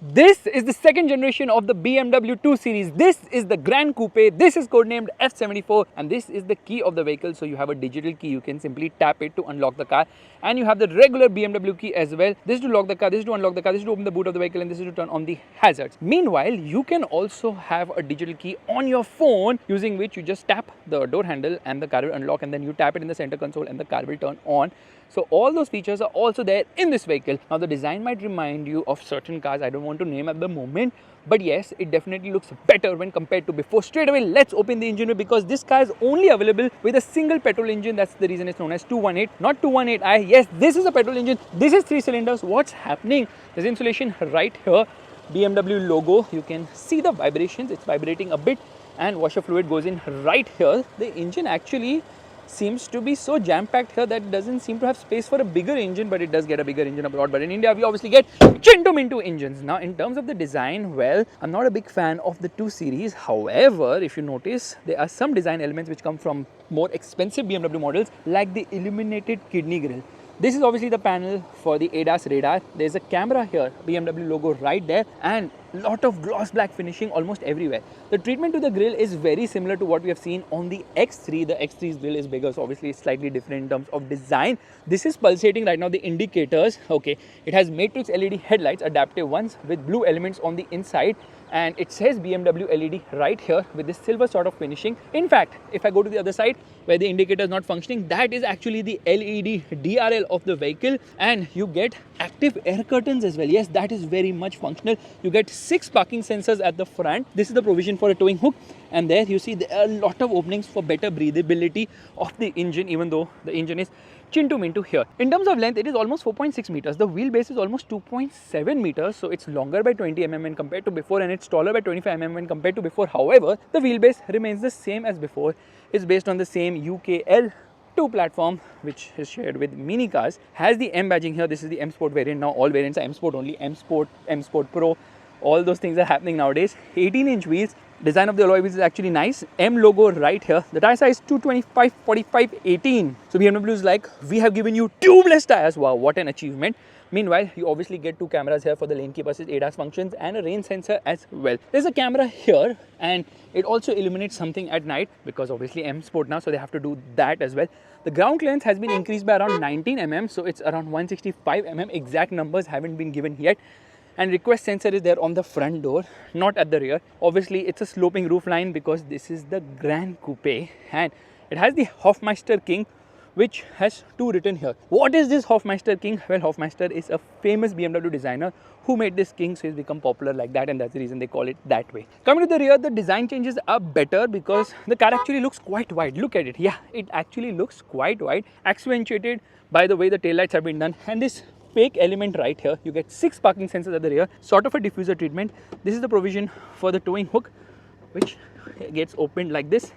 This is the second generation of the BMW 2 Series. This is the Gran Coupe. This is codenamed F74 and this is the key of the vehicle. So you have a digital key. You can simply tap it to unlock the car and you have the regular BMW key as well. This is to lock the car, this is to unlock the car, this is to open the boot of the vehicle and this is to turn on the hazards. Meanwhile, you can also have a digital key on your phone using which you just tap the door handle and the car will unlock and then you tap it in the center console and the car will turn on. So all those features are also there in this vehicle. Now the design might remind you of certain cars I don't want to name at the moment, but yes, it definitely looks better when compared to before. Straight away, let's open the engine because this car is only available with a single petrol engine. That's the reason it's known as 218, not 218i. Yes, this is a petrol engine. This is 3 cylinders. What's happening? There's insulation right here. BMW logo. You can see the vibrations. It's vibrating a bit and washer fluid goes in right here. The engine actually seems to be so jam-packed here that it doesn't seem to have space for a bigger engine, but it does get a bigger engine abroad. But in India, we obviously get Chintu-Mintu engines. Now, in terms of the design, well, I'm not a big fan of the 2 Series. However, if you notice, there are some design elements which come from more expensive BMW models, like the illuminated kidney grille. This is obviously the panel for the ADAS radar. There's a camera here, BMW logo right there, and lot of gloss black finishing almost everywhere. The treatment to the grille is very similar to what we have seen on the X3. The X3's grille is bigger, so obviously it's slightly different in terms of design. This is pulsating right now, the indicators. Okay, it has matrix LED headlights, adaptive ones with blue elements on the inside. And it says BMW LED right here with this silver sort of finishing. In fact, if I go to the other side where the indicator is not functioning, that is actually the LED DRL of the vehicle, and you get active air curtains as well. Yes, that is very much functional. You get 6 parking sensors at the front. This is the provision for a towing hook, and there you see there are a lot of openings for better breathability of the engine, even though the engine is Chintu-Mintu here. In terms of length, it is almost 4.6 meters. The wheelbase is almost 2.7 meters, so it's longer by 20 mm when compared to before, and it's taller by 25 mm when compared to before. However, the wheelbase remains the same as before. It's based on the same UKL2 platform, which is shared with mini cars. Has the M badging here. This is the M Sport variant. Now all variants are M Sport only. M Sport, M Sport Pro. All those things are happening nowadays. 18-inch wheels. Design of the alloy wheels is actually nice. M logo right here. The tire size 225, 45, 18. So BMW is like, we have given you tubeless tires. Wow, what an achievement. Meanwhile, you obviously get 2 cameras here for the lane keep assist, ADAS functions, and a rain sensor as well. There's a camera here, and it also illuminates something at night because obviously M Sport now, so they have to do that as well. The ground clearance has been increased by around 19 mm, so it's around 165 mm. Exact numbers haven't been given yet. And request sensor is there on the front door, not at the rear. Obviously, it's a sloping roof line because this is the Gran Coupe, and it has the Hofmeister King, which has 2 written here. What is this Hofmeister King? Well, Hofmeister is a famous BMW designer who made this king, so he's become popular like that, and that's the reason they call it that way. Coming to the rear, the design changes are better because the car actually looks quite wide. Look at it. Yeah, it actually looks quite wide, accentuated by the way the taillights have been done. And this fake element right here, you get 6 parking sensors at the rear, sort of a diffuser treatment. This is the provision for the towing hook, which gets opened like this.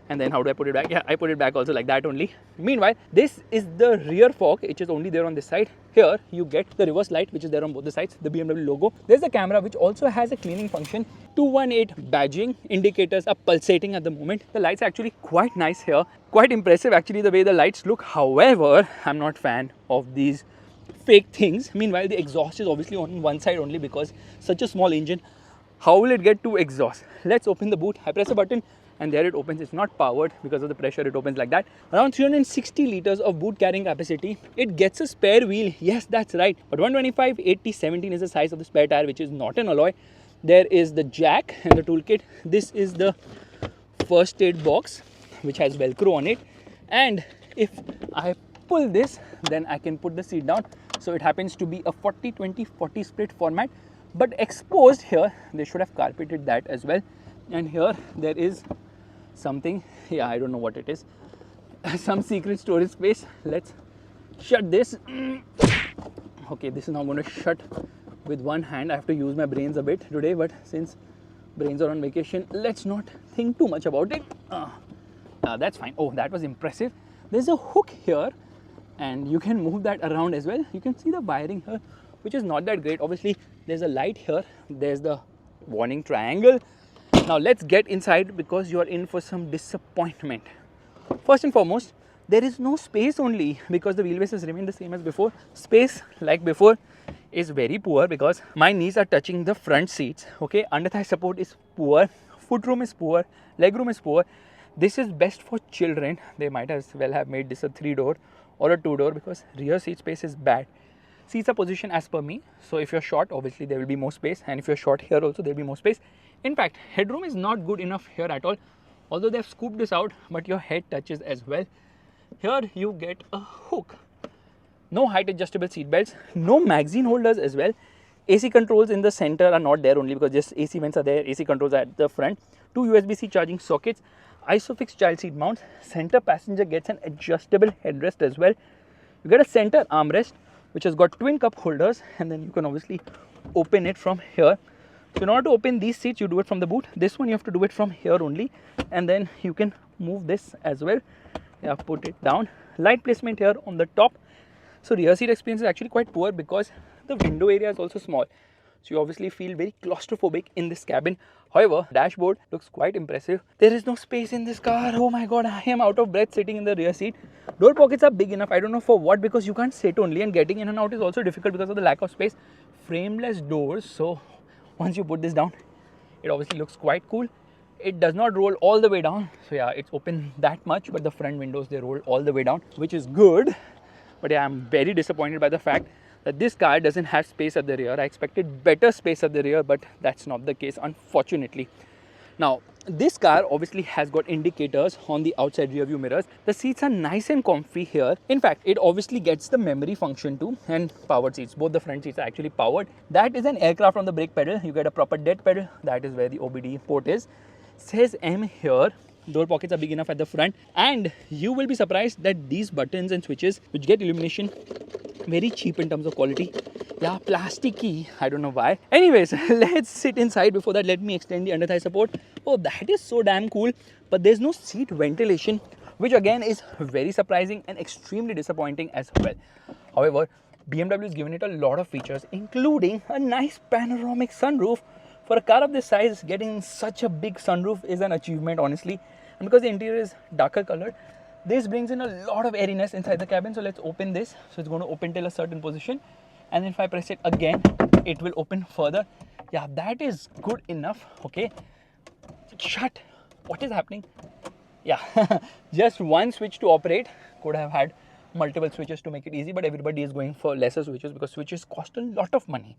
And then how do I put it back? Yeah, I put it back also like that only. Meanwhile, this is the rear fog, which is only there on this side. Here you get the reverse light, which is there on both the sides, the BMW logo. There's a camera which also has a cleaning function. 218 badging, indicators are pulsating at the moment. The lights are actually quite nice here. Quite impressive actually the way the lights look. However, I'm not a fan of these fake things. Meanwhile, the exhaust is obviously on one side only because such a small engine. How will it get 2 exhausts? Let's open the boot. I press a button and there it opens. It's not powered because of the pressure, it opens like that. Around 360 liters of boot carrying capacity. It gets a spare wheel. Yes, that's right. But 125, 80, 17 is the size of the spare tire, which is not an alloy. There is the jack and the toolkit. This is the first aid box, which has Velcro on it. And if I pull this, then I can put the seat down. So it happens to be a 40-20-40 split format. But exposed here, they should have carpeted that as well. And here there is something, yeah, I don't know what it is, some secret storage space. Let's shut this. Okay, this is now going to shut with one hand. I have to use my brains a bit today, but since brains are on vacation, let's not think too much about it. That's fine. Oh, that was impressive. There's a hook here and you can move that around as well. You can see the wiring here, which is not that great. Obviously, there's a light here. There's the warning triangle. Now let's get inside because you are in for some disappointment. First and foremost, there is no space only because the wheelbases remain the same as before. Space like before is very poor because my knees are touching the front seats. Okay, under thigh support is poor, foot room is poor, leg room is poor. This is best for children. They might as well have made this a 3-door or a 2-door because rear seat space is bad. Seats are positioned as per me. So if you're short, obviously there will be more space, and if you're short here also there will be more space. In fact, headroom is not good enough here at all. Although they've scooped this out, but your head touches as well. Here you get a hook. No height adjustable seat belts, no magazine holders as well. AC controls in the center are not there only because just AC vents are there, AC controls are at the front. 2 USB-C charging sockets, ISOFIX child seat mounts. Center passenger gets an adjustable headrest as well. You get a center armrest which has got twin cup holders, and then you can obviously open it from here. So in order to open these seats, you do it from the boot. This one you have to do it from here only, and then you can move this as well. Yeah, put it down. Light placement here on the top. So rear seat experience is actually quite poor because the window area is also small. So you obviously feel very claustrophobic in this cabin. However, dashboard looks quite impressive. There is no space in this car. Oh my god, I am out of breath sitting in the rear seat. Door pockets are big enough. I don't know for what, because you can't sit only, and getting in and out is also difficult because of the lack of space. Frameless doors. So once you put this down, it obviously looks quite cool. It does not roll all the way down. So yeah, it's open that much, but the front windows, they roll all the way down, which is good. But yeah, I'm very disappointed by the fact that this car doesn't have space at the rear. I expected better space at the rear, but that's not the case, unfortunately. Now, this car obviously has got indicators on the outside rear view mirrors. The seats are nice and comfy here. In fact, it obviously gets the memory function too, and powered seats. Both the front seats are actually powered. That is an aircraft on the brake pedal. You get a proper dead pedal. That is where the OBD port is. Says M here. Door pockets are big enough at the front, and you will be surprised that these buttons and switches, which get illumination, very cheap in terms of quality. Yeah, plasticky. I don't know why. Anyways, let's sit inside. Before that, let me extend the under thigh support. Oh, that is so damn cool. But there's no seat ventilation, which again is very surprising and extremely disappointing as well. However, BMW has given it a lot of features, including a nice panoramic sunroof. For a car of this size, getting such a big sunroof is an achievement, honestly. And because the interior is darker colored, this brings in a lot of airiness inside the cabin. So let's open this. So it's going to open till a certain position, and then if I press it again, it will open further. Yeah, that is good enough. Okay, shut. What is happening? Yeah, just one switch to operate. Could have had multiple switches to make it easy, but everybody is going for lesser switches because switches cost a lot of money.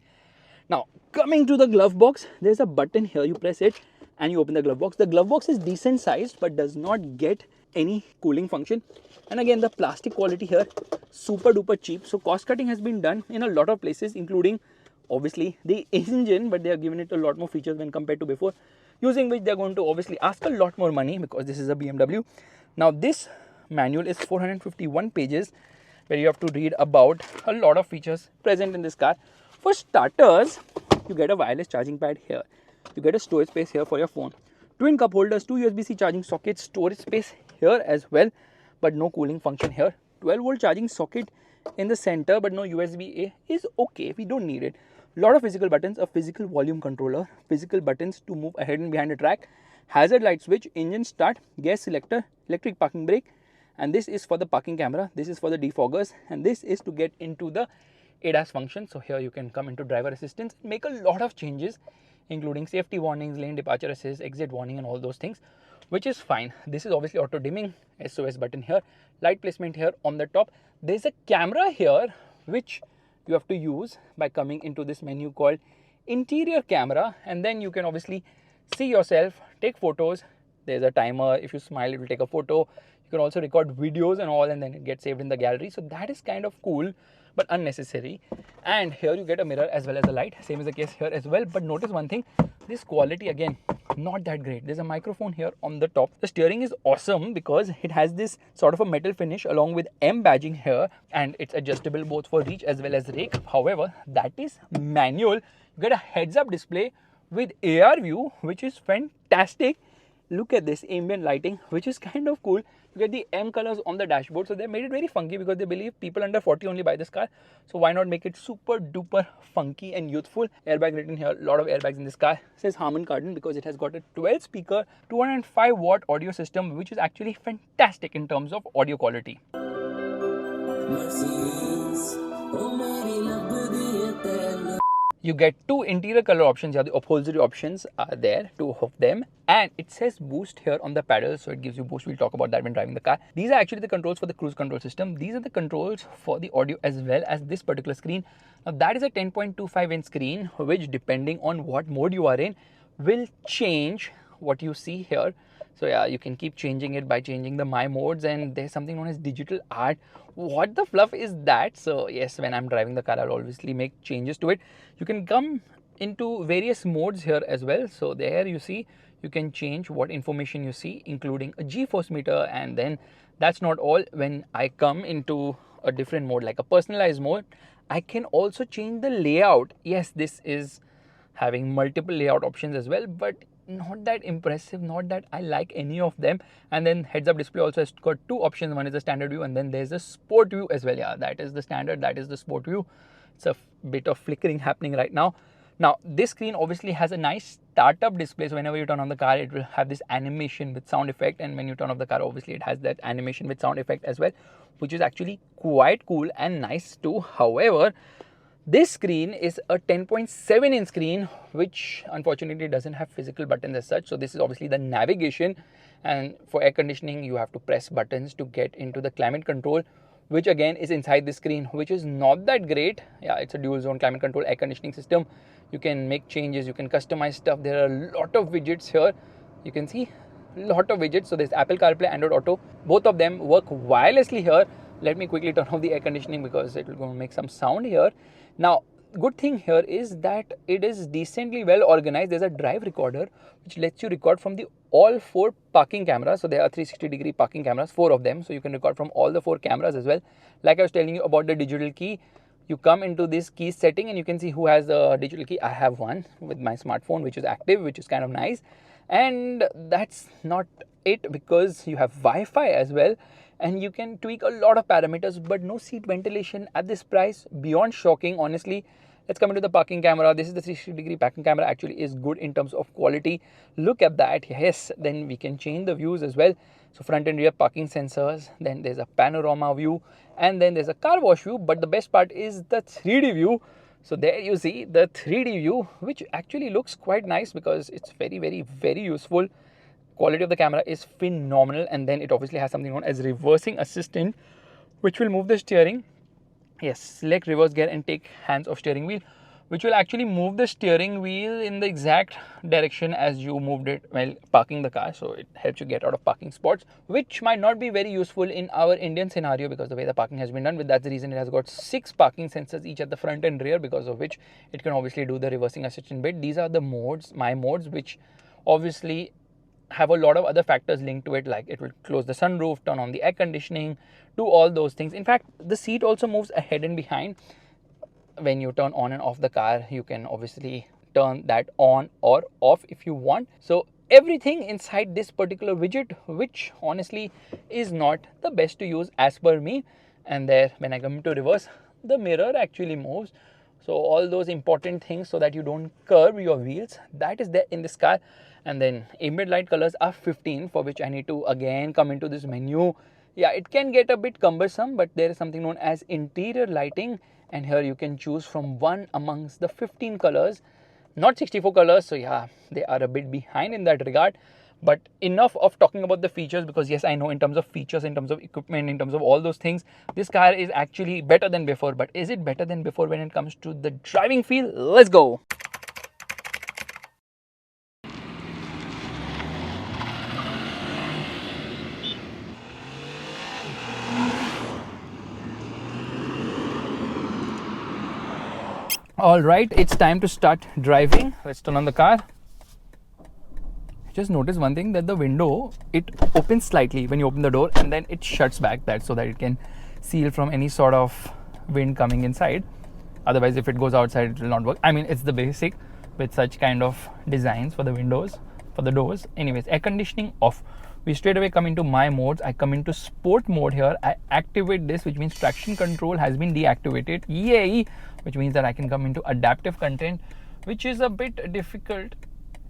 Now, coming to the glove box, there's a button here. You press it and you open the glove box. The glove box is decent sized but does not get any cooling function. And again, the plastic quality here, super duper cheap. So cost cutting has been done in a lot of places, including obviously the engine, but they have given it a lot more features when compared to before, using which they're going to obviously ask a lot more money because this is a BMW. Now, this manual is 451 pages where you have to read about a lot of features present in this car. For starters, you get a wireless charging pad here. You get a storage space here for your phone. Twin cup holders, 2 USB-C charging sockets, storage space here as well, but no cooling function here. 12-volt charging socket in the center, but no USB-A is okay. We don't need it. A lot of physical buttons, a physical volume controller, physical buttons to move ahead and behind the track, hazard light switch, engine start, gas selector, electric parking brake, and this is for the parking camera. This is for the defoggers, and this is to get into the ADAS function. So here you can come into driver assistance, make a lot of changes, including safety warnings, lane departure assist, exit warning, and all those things, which is fine. This is obviously auto dimming, SOS button here, light placement here on the top. There's a camera here which you have to use by coming into this menu called interior camera, and then you can obviously see yourself, take photos. There's a timer. If you smile, it will take a photo. You can also record videos and all, and then it gets saved in the gallery. So that is kind of cool but unnecessary. And here you get a mirror as well as a light. Same is the case here as well. But notice one thing, this quality again, not that great. There's a microphone here on the top. The steering is awesome because it has this sort of a metal finish along with M badging here, and it's adjustable both for reach as well as rake. However, that is manual. You get a heads-up display with AR view, which is fantastic. Look at this ambient lighting, which is kind of cool. You get the M colors on the dashboard. So they made it very funky because they believe people under 40 only buy this car. So why not make it super duper funky and youthful? Airbag written here, a lot of airbags in this car. It says Harman Kardon because it has got a 12 speaker, 205 watt audio system, which is actually fantastic in terms of audio quality. You get two interior color options. Yeah, the upholstery options are there, two of them, and it says boost here on the pedal, so it gives you boost. We'll talk about that when driving the car. These are actually the controls for the cruise control system. These are the controls for the audio as well as this particular screen. Now that is a 10.25 inch screen, which depending on what mode you are in will change what you see here. So yeah, you can keep changing it by changing the my modes, and there's something known as digital art. What the fluff is that? So yes, when I'm driving the car, I'll obviously make changes to it. You can come into various modes here as well. So there you see, you can change what information you see, including a G-force meter. And then that's not all. When I come into a different mode, like a personalized mode, I can also change the layout. Yes, this is having multiple layout options as well, but not that impressive, not that I like any of them. And then heads up display also has got two options. One is the standard view, and then there's a sport view as well. Yeah, that is the standard, that is the sport view. It's a bit of flickering happening right now. Now this screen obviously has a nice startup display, so whenever you turn on the car, it will have this animation with sound effect, and when you turn off the car, obviously it has that animation with sound effect as well, which is actually quite cool and nice too. However, this screen is a 10.7 inch screen, which unfortunately doesn't have physical buttons as such. So this is obviously the navigation, and for air conditioning you have to press buttons to get into the climate control, which again is inside the screen, which is not that great. Yeah, it's a dual zone climate control air conditioning system. You can make changes, you can customize stuff. There are a lot of widgets here. You can see a lot of widgets. So there's Apple CarPlay, Android Auto. Both of them work wirelessly here. Let me quickly turn off the air conditioning because it will go make some sound here. Now, good thing here is that it is decently well organized. There's a drive recorder which lets you record from the all four parking cameras. So there are 360-degree parking cameras, 4 of them. So you can record from all the 4 cameras as well. Like I was telling you about the digital key, you come into this key setting and you can see who has the digital key. I have one with my smartphone, which is active, which is kind of nice. And that's not it, because you have Wi-Fi as well, and you can tweak a lot of parameters, but no seat ventilation at this price. Beyond shocking, honestly. Let's come into the parking camera. This is the 360-degree parking camera, actually is good in terms of quality. Look at that. Yes, then we can change the views as well. So front and rear parking sensors, then there's a panorama view, and then there's a car wash view. But the best part is the 3D view. So there you see the 3D view, which actually looks quite nice because it's very, very, very useful. Quality of the camera is phenomenal. And then it obviously has something known as reversing assistant, which will move the steering. Yes, select reverse gear and take hands off steering wheel, which will actually move the steering wheel in the exact direction as you moved it while parking the car. So it helps you get out of parking spots, which might not be very useful in our Indian scenario because the way the parking has been done. But that's the reason it has got 6 parking sensors, each at the front and rear, because of which it can obviously do the reversing assistant bit. These are the modes, my modes, which obviously have a lot of other factors linked to it, like it will close the sunroof, turn on the air conditioning, do all those things. In fact, the seat also moves ahead and behind. When you turn on and off the car, you can obviously turn that on or off if you want. So everything inside this particular widget, which honestly is not the best to use as per me. And there, when I come to reverse, the mirror actually moves. So all those important things so that you don't curve your wheels, that is there in this car. And then ambient light colors are 15, for which I need to again come into this menu. Yeah, it can get a bit cumbersome, but there is something known as interior lighting, and here you can choose from one amongst the 15 colors, not 64 colors. So yeah, they are a bit behind in that regard. But enough of talking about the features, because yes, I know in terms of features, in terms of equipment, in terms of all those things, this car is actually better than before. But is it better than before when it comes to the driving feel? Let's go. All right, it's time to start driving. Let's turn on the car. Just notice one thing, that the window, it opens slightly when you open the door, and then it shuts back, that so that it can seal from any sort of wind coming inside. Otherwise, if it goes outside, it will not work. I mean, it's the basic with such kind of designs for the windows, for the doors. Anyways, air conditioning off. We straight away come into my modes. I come into sport mode here. I activate this, which means traction control has been deactivated. Yay! Which means that I can come into adaptive content, which is a bit difficult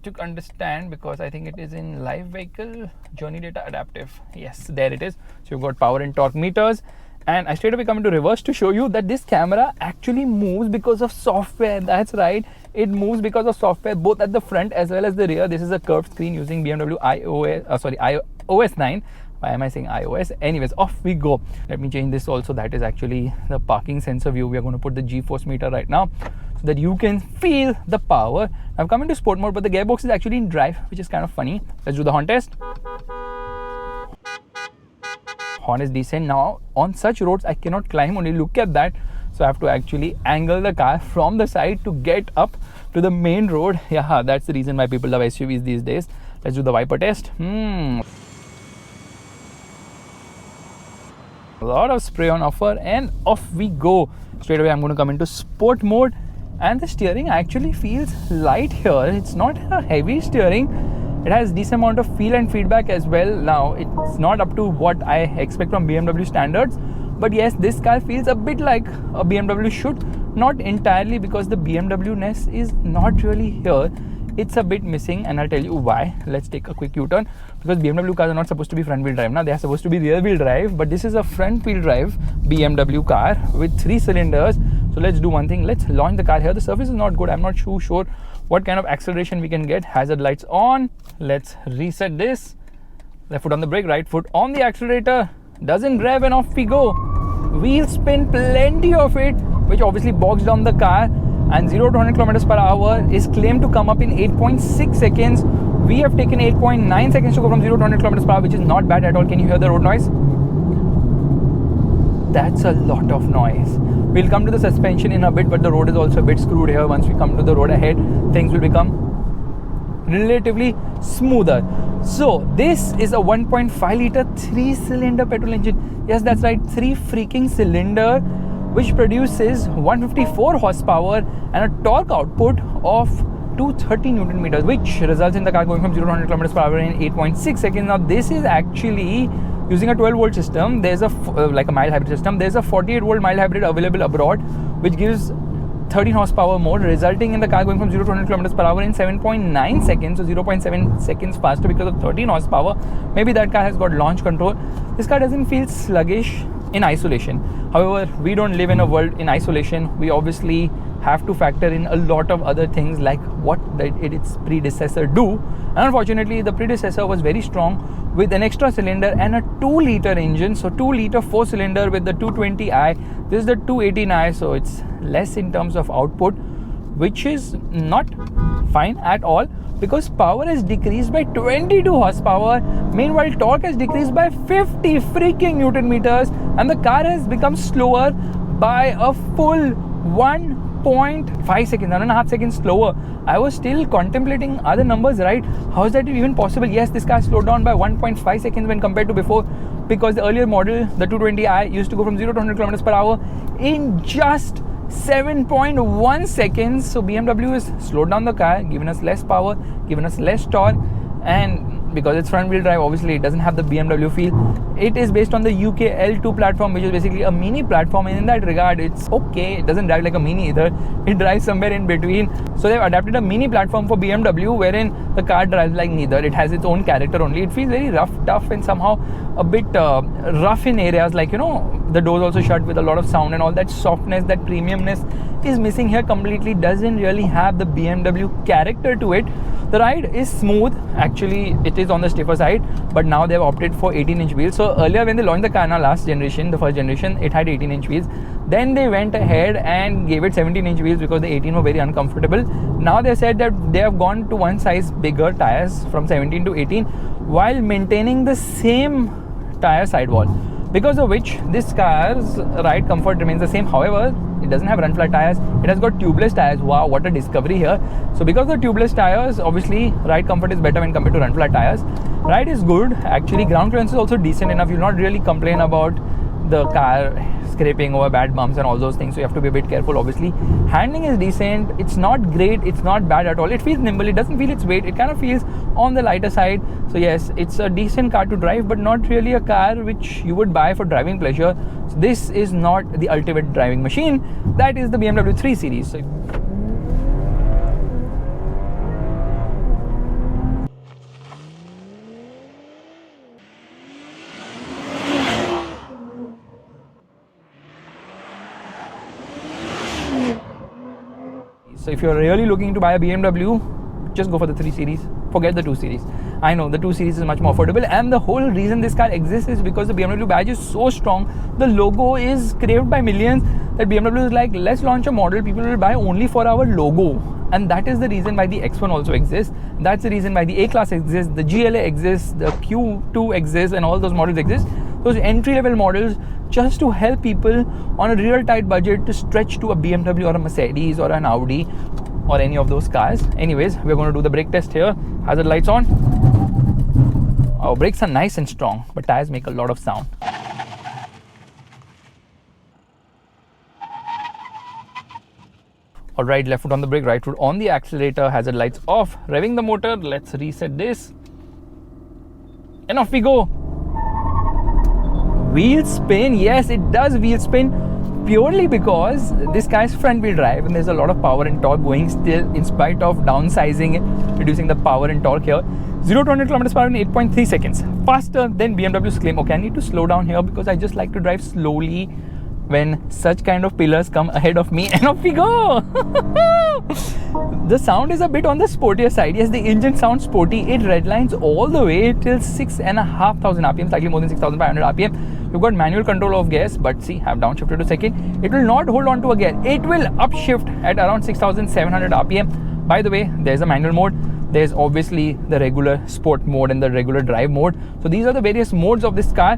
to understand because I think it is in live vehicle journey data adaptive. Yes, there it is. So you've got power and torque meters, And I straight away come into reverse to show you that this camera actually moves because of software. That's right, it moves because of software, both at the front as well as the rear. This is a curved screen using BMW iOS 9. Why am I saying iOS? Anyways, off we go. Let me change this also. That is actually the parking sensor view. We are going to put the G-force meter right now so that you can feel the power. I've come into sport mode, but the gearbox is actually in drive, which is kind of funny. Let's do the horn test. Horn is decent. Now on such roads I cannot climb, only look at that, so I have to actually angle the car from the side to get up to the main road. Yeah, that's the reason why people love SUVs these days. Let's do the wiper test. A lot of spray on offer, and off we go. Straight away I'm going to come into sport mode, and the steering actually feels light here. It's not a heavy steering. It has decent amount of feel and feedback as well. Now it's not up to what I expect from BMW standards, but yes, this car feels a bit like a BMW should. Not entirely, because the BMW-ness is not really here. It's a bit missing, and I'll tell you why. Let's take a quick U-turn, because BMW cars are not supposed to be front wheel drive. Now they are supposed to be rear wheel drive, but this is a front wheel drive BMW car with 3 cylinders. So let's do one thing. Let's launch the car here. The surface is not good. I'm not too sure what kind of acceleration we can get. Hazard lights on. Let's reset this. Left foot on the brake, right foot on the accelerator. Doesn't grab, and off we go. Wheel spin, plenty of it, which obviously bogs down the car. And 0 to 100 kilometers per hour is claimed to come up in 8.6 seconds. We have taken 8.9 seconds to go from 0 to 100 kilometers per hour, which is not bad at all. Can you hear the road noise? That's a lot of noise. We'll come to the suspension in a bit, but the road is also a bit screwed here. Once we come to the road ahead, things will become relatively smoother. So this is a 1.5 liter 3-cylinder petrol engine. Yes, that's right, 3 freaking cylinder, which produces 154 horsepower and a torque output of 230 Newton meters, which results in the car going from 0 to 100 kilometers per hour in 8.6 seconds. Now this is actually using a 12 volt system. There's a like a mild hybrid system. There's a 48 volt mild hybrid available abroad, which gives 13 horsepower more, resulting in the car going from 0 to 100 kilometers per hour in 7.9 seconds, so 0.7 seconds faster because of 13 horsepower. Maybe that car has got launch control. This car doesn't feel sluggish in isolation. However, we don't live in a world in isolation. We obviously have to factor in a lot of other things, like what its predecessor do. And unfortunately, the predecessor was very strong with an extra cylinder and a 2-liter engine. So 2-liter 4-cylinder with the 220i. This is the 218i, so it's less in terms of output, which is not fine at all, because power has decreased by 22 horsepower. Meanwhile, torque has decreased by 50 freaking Newton meters, and the car has become slower by a full 1.5 seconds, 1.5 seconds slower. I was still contemplating, are the numbers right? How is that even possible? Yes, this car slowed down by 1.5 seconds when compared to before, because the earlier model, the 220i, used to go from 0 to 100 kilometers per hour in just 7.1 seconds. So BMW has slowed down the car, given us less power, given us less torque, and because it's front wheel drive, obviously it doesn't have the BMW feel. It is based on the UK L2 platform, which is basically a mini platform, and in that regard it's okay. It doesn't drive like a mini either, it drives somewhere in between. So they've adapted a mini platform for BMW, wherein the car drives like neither. It has its own character only. It feels very rough, tough, and somehow a bit rough in areas, like, you know, the doors also shut with a lot of sound, and all that softness, that premiumness is missing here completely. Doesn't really have the BMW character to it. The ride is smooth. Actually, it is on the stiffer side, but now they've opted for 18-inch wheels. So earlier when they launched the car, last generation, the first generation, it had 18-inch wheels. Then they went ahead and gave it 17-inch wheels because the 18 were very uncomfortable. Now they said that they have gone to one size bigger tires from 17 to 18 while maintaining the same tire sidewall, because of which this car's ride comfort remains the same. However, it doesn't have run flat tires. It has got tubeless tires. Wow, what a discovery here. So because of the tubeless tires, obviously ride comfort is better when compared to run flat tires. Ride is good. Actually, ground clearance is also decent enough. You'll not really complain about the car scraping over bad bumps and all those things, so you have to be a bit careful. Obviously, handling is decent. It's not great, it's not bad at all. It feels nimble, it doesn't feel its weight, it kind of feels on the lighter side. So yes, it's a decent car to drive, but not really a car which you would buy for driving pleasure. So this is not the ultimate driving machine. That is the BMW 3 Series. So So if you're really looking to buy a BMW, just go for the 3 Series. Forget the 2 Series. I know the 2 Series is much more affordable, and the whole reason this car exists is because the BMW badge is so strong. The logo is craved by millions that BMW is like, let's launch a model people will buy only for our logo. And that is the reason why the X1 also exists. That's the reason why the A-Class exists, the GLA exists, the Q2 exists, and all those models exist. Those entry-level models just to help people on a real tight budget to stretch to a BMW or a Mercedes or an Audi or any of those cars. Anyways, we're going to do the brake test here. Hazard lights on. Our brakes are nice and strong, but tires make a lot of sound. Alright, left foot on the brake, right foot on the accelerator, hazard lights off, revving the motor. Let's reset this. And off we go. Wheel spin, yes, it does wheel spin purely because this car is front wheel drive and there's a lot of power and torque going still in spite of downsizing it, reducing the power and torque here. 0 to 100 km per hour in 8.3 seconds. Faster than BMW's claim. Okay, I need to slow down here because I just like to drive slowly when such kind of pillars come ahead of me, and off we go. The sound is a bit on the sportier side. Yes, the engine sounds sporty. It redlines all the way till 6,500 RPM, slightly more than 6,500 RPM. You've got manual control of gas, but see, have downshifted to second. It will not hold on to a gear. It will upshift at around 6,700 RPM. By the way, there's a manual mode. There's obviously the regular sport mode and the regular drive mode. So these are the various modes of this car.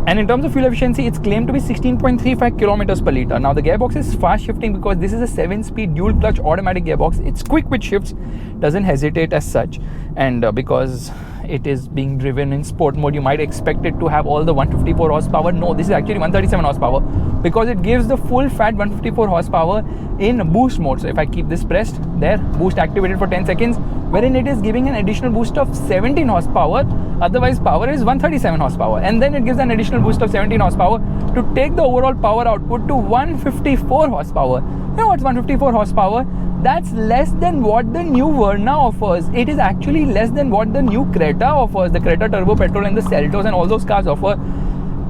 And in terms of fuel efficiency, it's claimed to be 16.35 kilometers per liter. Now the gearbox is fast shifting because this is a 7-speed dual clutch automatic gearbox. It's quick with shifts, doesn't hesitate as such. And because it is being driven in sport mode, you might expect it to have all the 154 horsepower. No, this is actually 137 horsepower because it gives the full fat 154 horsepower in boost mode. So if I keep this pressed, there, boost activated for 10 seconds, wherein it is giving an additional boost of 17 horsepower. Otherwise, power is 137 horsepower. And then it gives an additional boost of 17 horsepower to take the overall power output to 154 horsepower. You know what's 154 horsepower? That's less than what the new Verna offers. It is actually less than what the new Creta offers. The Creta Turbo Petrol and the Seltos and all those cars offer.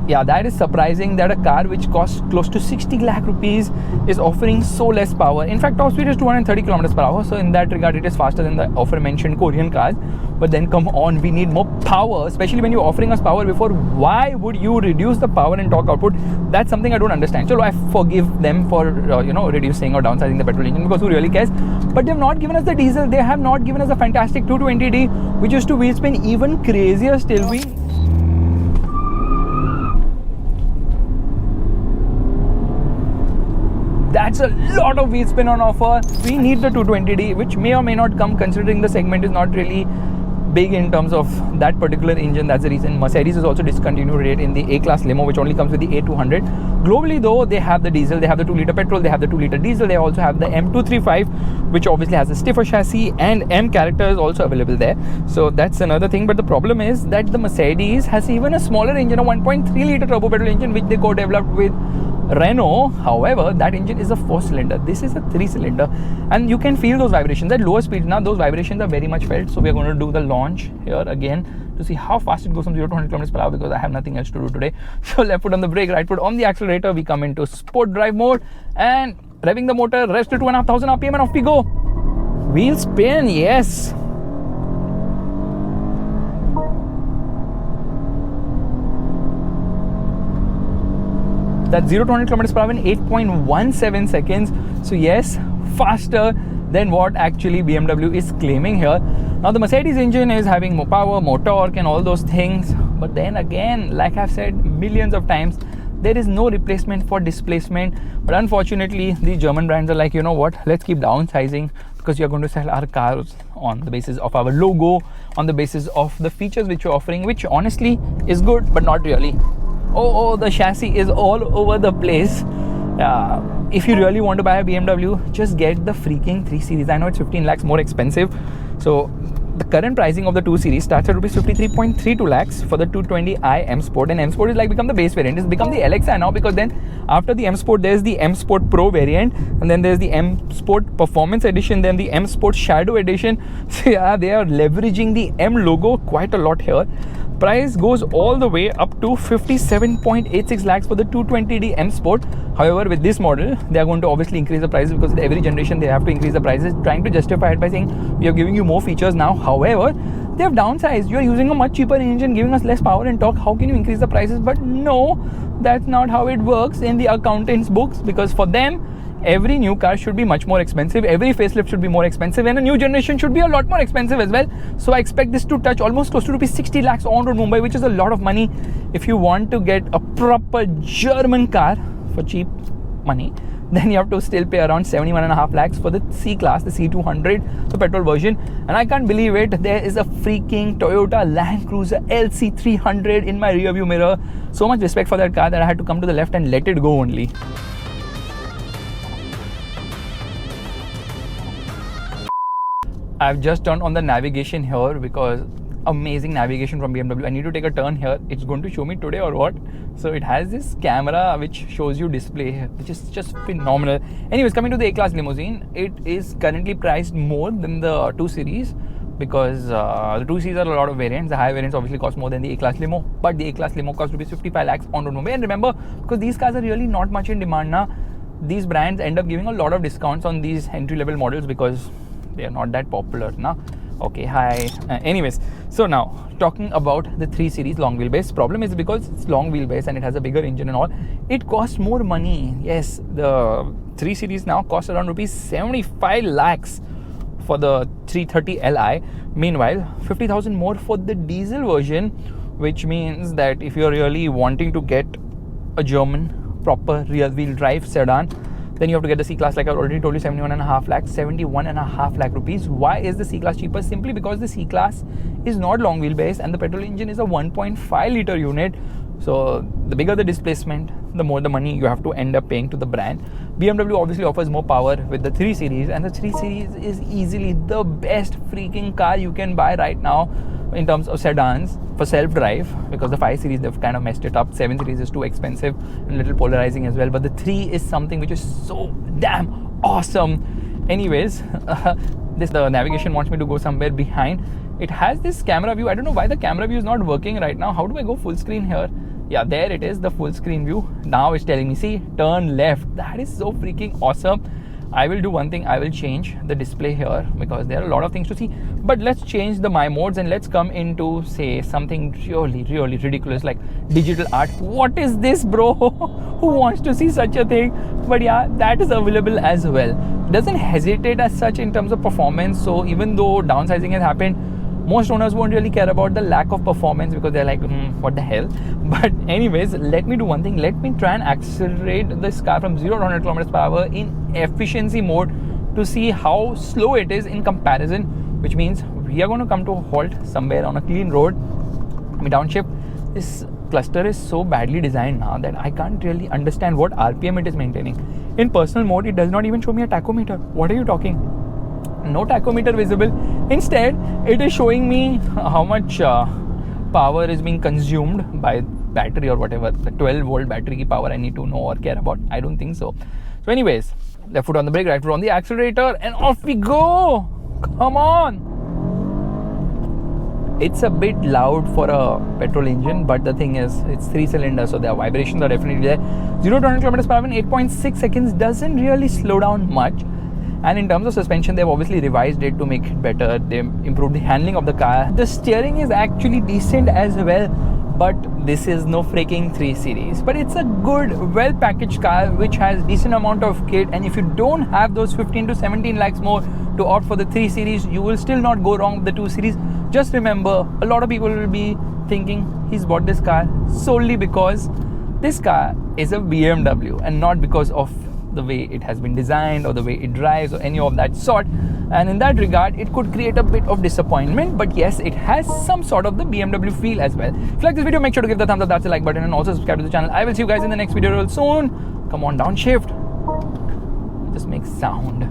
Yeah, that is surprising that a car which costs close to 60 lakh rupees is offering so less power. In fact, top speed is 230 kilometers per hour. So in that regard, it is faster than the aforementioned Korean cars. But then come on, we need more power, especially when you're offering us power before. Why would you reduce the power and torque output? That's something I don't understand. So I forgive them for reducing or downsizing the petrol engine because who really cares? But they've not given us the diesel. They have not given us a fantastic 220D, which is to wheel spin even crazier still. That's a lot of wheel spin on offer. We need the 220D, which may or may not come considering the segment is not really big in terms of that particular engine. That's the reason Mercedes has also discontinued it in the A-Class limo, which only comes with the A200. Globally though, they have the diesel, they have the 2-litre petrol, they have the 2-litre diesel, they also have the M235, which obviously has a stiffer chassis, and M character is also available there. So that's another thing. But the problem is that the Mercedes has even a smaller engine, a 1.3-litre turbo petrol engine, which they co-developed with Renault. However, that engine is a 4-cylinder. This is a 3-cylinder, and you can feel those vibrations at lower speeds. Now those vibrations are very much felt. So we are going to do the launch here again to see how fast it goes from 0 to 100 km per hour because I have nothing else to do today. So left foot on the brake, right foot on the accelerator. We come into sport drive mode and revving the motor, revs to 2,500 RPM, and off we go. Wheel spin, yes. That's 0 to 100 km per hour in 8.17 seconds. So yes, faster than what actually BMW is claiming here. Now the Mercedes engine is having more power, more torque and all those things. But then again, like I've said millions of times, there is no replacement for displacement. But unfortunately, the German brands are like, you know what, let's keep downsizing because you're going to sell our cars on the basis of our logo, on the basis of the features which you're offering, which honestly is good, but not really. Oh, the chassis is all over the place. If you really want to buy a BMW, just get the freaking 3 Series. I know it's 15 lakhs more expensive. So the current pricing of the 2 Series starts at rupees 53.32 lakhs for the 220i M Sport, and M Sport is like become the base variant. It's become the LXi now because then after the M Sport there's the M Sport Pro variant, and then there's the M Sport Performance Edition, then the M Sport Shadow Edition. So yeah, they are leveraging the M logo quite a lot here. price goes all the way up to 57.86 lakhs for the 220D M Sport. However, with this model, they are going to obviously increase the prices because every generation they have to increase the prices, trying to justify it by saying we are giving you more features now. However, they have downsized. You are using a much cheaper engine, giving us less power and torque. How can you increase the prices? But no, that's not how it works in the accountant's books, because for them, every new car should be much more expensive, every facelift should be more expensive, and a new generation should be a lot more expensive as well. So I expect this to touch almost close to rupees 60 lakhs on road Mumbai, which is a lot of money if you want to get a proper German car for cheap money. Then you have to still pay around 71.5 lakhs for the C class, the C200, the petrol version. And I can't believe it, there is a freaking Toyota Land Cruiser LC300 in my rear view mirror. So much respect for that car that I had to come to the left and let it go only. I've just turned on the navigation here because amazing navigation from BMW. I need to take a turn here. It's going to show me today or what. So it has this camera which shows you display, which is just phenomenal. Anyways, coming to the A-Class limousine, it is currently priced more than the 2 Series because the 2 Series are a lot of variants. The higher variants obviously cost more than the A-Class limo, but the A-Class limo costs rupees 55 lakhs on road Mumbai. And remember, because these cars are really not much in demand now, these brands end up giving a lot of discounts on these entry-level models because they are not that popular now. Okay, hi. Anyways, so now talking about the 3 Series long wheelbase. Problem is because it's long wheelbase and it has a bigger engine and all, it costs more money. Yes, the 3 Series now costs around rupees 75 lakhs for the 330 Li. Meanwhile, 50,000 more for the diesel version, which means that if you're really wanting to get a German proper rear wheel drive sedan, then you have to get the C-Class, like I already told you, 71.5 lakhs, 71.5 lakh rupees. Why is the C-Class cheaper? Simply because the C-Class is not long wheelbase and the petrol engine is a 1.5 litre unit. So the bigger the displacement, the more the money you have to end up paying to the brand. BMW obviously offers more power with the 3 Series, and the 3 Series is easily the best freaking car you can buy right now in terms of sedans for self-drive, because the 5 Series they've kind of messed it up. 7 Series is too expensive and a little polarizing as well, but the 3 is something which is so damn awesome. Anyways, the navigation wants me to go somewhere behind. It has this camera view. I don't know why the camera view is not working right now. How do I go full screen here? Yeah, there it is, the full screen view. Now it's telling me, see, turn left. That is so freaking awesome. I will do one thing, I will change the display here because there are a lot of things to see. But let's change the my modes and let's come into, say, something really ridiculous like digital art. What is this, bro? Who wants to see such a thing? But yeah, that is available as well. Doesn't hesitate as such in terms of performance. So even though downsizing has happened, most owners won't really care about the lack of performance because they're like, what the hell? But anyways, let me do one thing. Let me try and accelerate this car from 0 to 100 kilometers per hour in efficiency mode to see how slow it is in comparison, which means we are going to come to a halt somewhere on a clean road. Let me downshift. This cluster is so badly designed now that I can't really understand what RPM it is maintaining. In personal mode, it does not even show me a tachometer. What are you talking? No tachometer visible. Instead, it is showing me how much power is being consumed by battery or whatever. The 12 volt battery ki power I need to know or care about. I don't think so. So anyways, left foot on the brake, right foot on the accelerator, and off we go. Come on. It's a bit loud for a petrol engine, but the thing is, it's 3 cylinders, so the vibrations are definitely there. 0 to 100 kilometers per hour in 8.6 seconds doesn't really slow down much. And in terms of suspension, they've obviously revised it to make it better. They improved the handling of the car. The steering is actually decent as well, but this is no freaking 3 Series. But it's a good, well-packaged car which has decent amount of kit. And if you don't have those 15 to 17 lakhs more to opt for the 3 Series, you will still not go wrong with the 2 Series. Just remember, a lot of people will be thinking he's bought this car solely because this car is a BMW and not because of the way it has been designed or the way it drives or any of that sort. And in that regard, it could create a bit of disappointment, but yes, it has some sort of the BMW feel as well. If you like this video, make sure to give the thumbs up, that's the like button, and also subscribe to the channel. I will see you guys in the next video real soon. Come on, downshift. Just make sound.